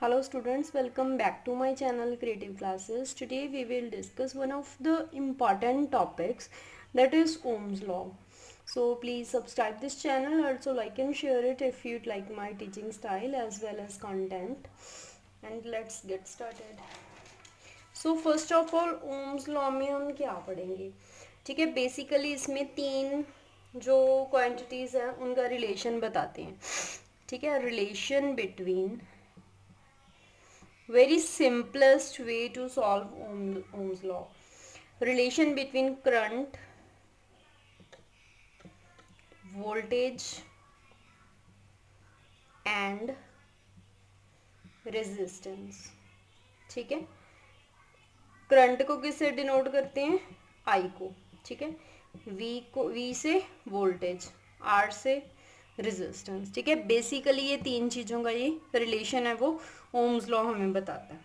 Hello students, welcome back to my channel Creative Classes. Today we will discuss one of the important topics, that is Ohm's law. So please subscribe this channel, also like and share it if you'd like my teaching style as well as content. And let's get started. So first of all, Ohm's law में हम क्या पढ़ेंगे? ठीक है, basically इसमें तीन जो quantities हैं उनका रिलेशन बताते हैं. ठीक है, relation between, very simplest way to solve Ohm's law, relation between current, voltage and resistance. ठीक है, करंट को किससे डिनोट करते हैं? आई को. ठीक है, वी से वोल्टेज, आर से रेजिस्टेंस. ठीक है, बेसिकली ये तीन चीज़ों का ये रिलेशन है वो ओम्स लॉ हमें बताता है.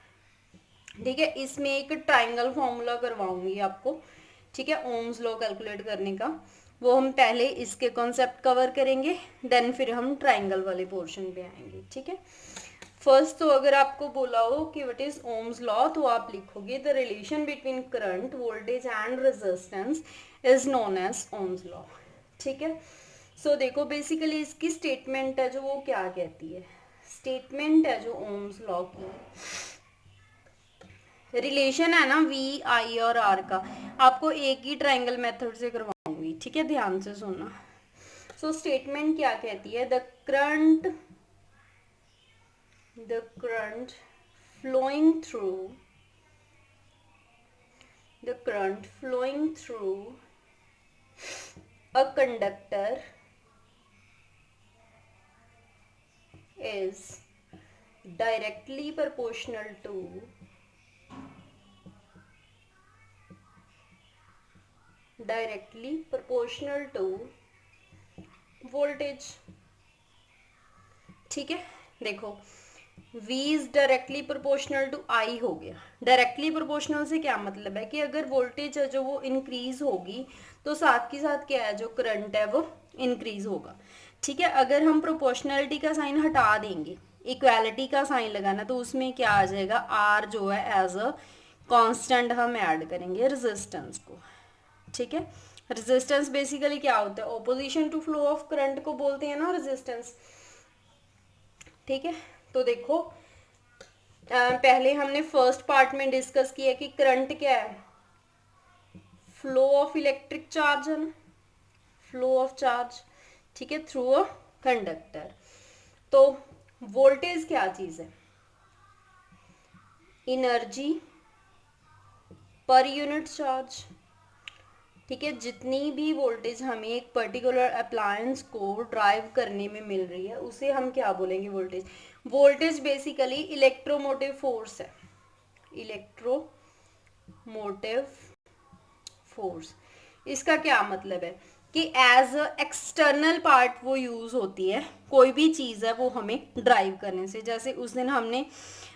ठीक है, इसमें एक ट्राइंगल फॉर्मूला करवाऊंगी आपको. ठीक है, ओम्स लॉ कैलकुलेट करने का, वो हम पहले इसके कॉन्सेप्ट कवर करेंगे, देन फिर हम ट्राइंगल वाले पोर्शन पे आएंगे. ठीक है, फर्स्ट तो अगर आपको बोला हो कि व्हाट इज ओम्स लॉ, तो आप लिखोगे the relation between current, voltage and resistance is known as Ohm's law. ठीक है, सो देखो बेसिकली इसकी स्टेटमेंट है जो वो क्या कहती है. स्टेटमेंट है जो ओम्स लॉ की, रिलेशन है ना वी, आई और आर का, आपको एक ही ट्राइंगल मेथड से करवाऊंगी. ठीक है, ध्यान से सुनना. सो स्टेटमेंट क्या कहती है? The current flowing through a conductor is directly proportional to voltage. ठीक है, देखो V is directly proportional to I हो गया. डायरेक्टली प्रोपोर्शनल से क्या मतलब है कि अगर वोल्टेज है जो वो इंक्रीज होगी तो साथ के साथ क्या है, जो करंट है वो इंक्रीज होगा. ठीक है, अगर हम प्रोपोर्शनलिटी का साइन हटा देंगे, इक्वालिटी का साइन लगाना, तो उसमें क्या आ जाएगा, R जो है एज अ कांस्टेंट हम ऐड करेंगे रेजिस्टेंस को. ठीक है, रेजिस्टेंस बेसिकली क्या होता है, opposition to flow of current को बोलते हैं ना रेजिस्टेंस. ठीक है, तो देखो पहले हमने फर्स्ट पार्ट में डिस्कस किया कि करंट क्या है, फ्लो ऑफ इलेक्ट्रिक चार्ज है ना, फ्लो ऑफ चार्ज. ठीक है, थ्रू अ कंडक्टर. तो वोल्टेज क्या चीज है, एनर्जी पर यूनिट चार्ज. ठीक है, जितनी भी वोल्टेज हमें एक पर्टिकुलर अप्लायंस को ड्राइव करने में मिल रही है उसे हम क्या बोलेंगे, voltage. Voltage basically electromotive force है, इलेक्ट्रोमोटिव फोर्स. इसका क्या मतलब है कि एज अ एक्सटर्नल पार्ट वो यूज होती है, कोई भी चीज़ है वो हमें ड्राइव करने से. जैसे उस दिन हमने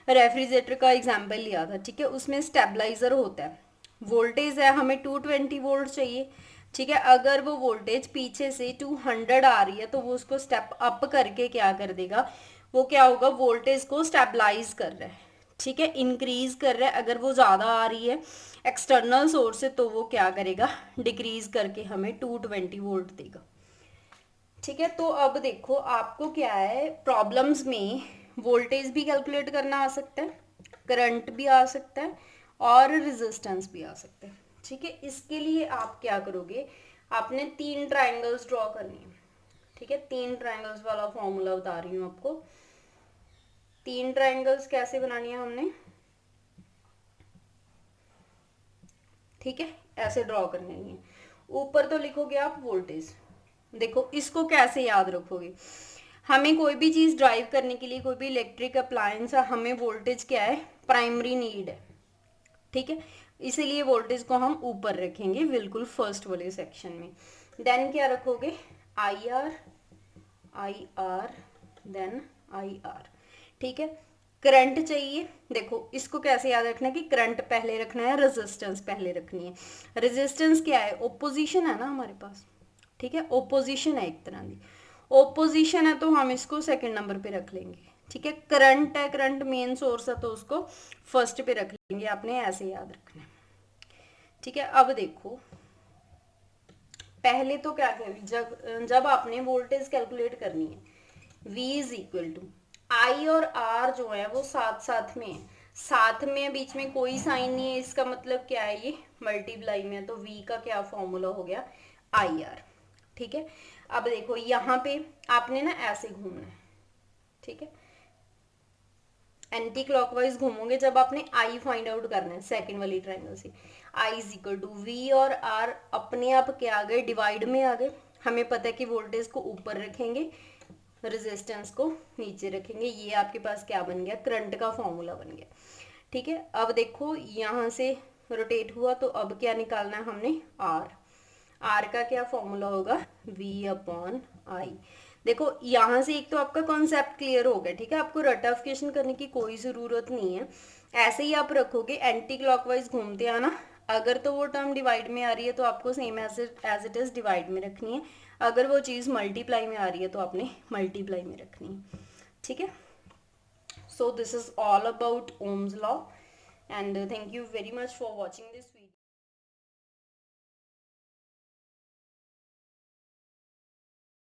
रेफ्रिजरेटर का एग्जाम्पल लिया था. ठीक है, उसमें स्टेबलाइजर होता है, वोल्टेज है हमें 220 वोल्ट चाहिए. ठीक है, अगर वो वोल्टेज पीछे से 200 आ रही है तो वो उसको स्टेप अप करके क्या कर देगा, वो क्या होगा, वोल्टेज को स्टेबलाइज कर रहा है. ठीक है, इंक्रीज कर रहा है. अगर वो ज़्यादा आ रही है एक्सटर्नल सोर्स से तो वो क्या करेगा, डिक्रीज करके हमें 220 वोल्ट देगा. ठीक है, तो अब देखो आपको क्या है, प्रॉब्लम्स में वोल्टेज भी कैलकुलेट करना आ सकता है, करंट भी आ सकता है और रेजिस्टेंस भी आ सकता है. ठीक है, इसके लिए आप क्या करोगे, आपने तीन ट्राइंगल्स ड्रॉ करनी है. ठीक है, तीन ट्राइंगल्स वाला फॉर्मूला बता रही हूँ आपको. तीन ट्राइंगल्स कैसे बनानी है हमने, ठीक है, ऐसे ड्रॉ करनी है. ऊपर तो लिखोगे आप वोल्टेज. देखो इसको कैसे याद रखोगे, हमें कोई भी चीज़ ड्राइव करने के लिए, कोई भी इलेक्ट्रिक अप्लायंस है, हमें वोल्टेज क्या है, प्राइमरी नीड है. ठीक है, इसीलिए वोल्टेज को हम ऊपर रखेंगे बिल्कुल फर्स्ट वाले सेक्शन में. देन क्या रखोगे, I R then I R. ठीक है, करंट चाहिए. देखो इसको कैसे याद रखना है कि करंट पहले रखना है, रेजिस्टेंस पहले रखनी है. रेजिस्टेंस क्या है, ओपोजिशन है ना हमारे पास. ठीक है, ओपोजिशन है एक तरह की, ओपोजिशन है तो हम इसको सेकंड नंबर पे रख लेंगे. ठीक है, करंट है, करंट मेन सोर्स है तो उसको फर्स्ट पे रख लेंगे, आपने ऐसे याद रखना है। ठीक है, अब देखो पहले तो क्या करें, जब आपने वोल्टेज कैलकुलेट करनी है, V इज इक्वल टू आई और R जो है वो साथ साथ में है, साथ में बीच में कोई साइन नहीं है, इसका मतलब क्या है, ये मल्टीप्लाई में है, तो V का क्या फॉर्मूला हो गया, IR। ठीक है, अब देखो यहाँ पे आपने ना ऐसे घूमना है, ठीक है, एंटी क्लॉकवाइज घूमोगे जब आपने आई फाइंड आउट करना है सेकंड वाली ट्रायंगल से। I is equal to we और आर अपने आप क्या आ गए, डिवाइड में आ गए। हमें पता है कि वोल्टेज को ऊपर रखेंगे, रेजिस्टेंस को नीचे रखेंगे, ये आपके पास क्या बन गया, करंट का फॉर्मूला बन गया। ठीक है, अब देखो यहाँ से रोटेट हुआ तो अब क्या निकालना है हमने, आर। आर का क्या फॉर्मूला होगा, V अपॉन आई। देखो यहाँ से एक तो आपका कॉन्सेप्ट क्लियर हो गया। ठीक है, आपको रटिफिकेशन करने की कोई ज़रूरत नहीं है, ऐसे ही आप रखोगे, एंटी क्लॉकवाइज घूमते आना। अगर तो वो टर्म डिवाइड में आ रही है तो आपको same as it is divide में रखनी है, अगर वो चीज़ मल्टीप्लाई में आ रही है तो आपने मल्टीप्लाई में रखनी है। ठीक है, so this is all about Ohm's law, and thank you very much for watching this video.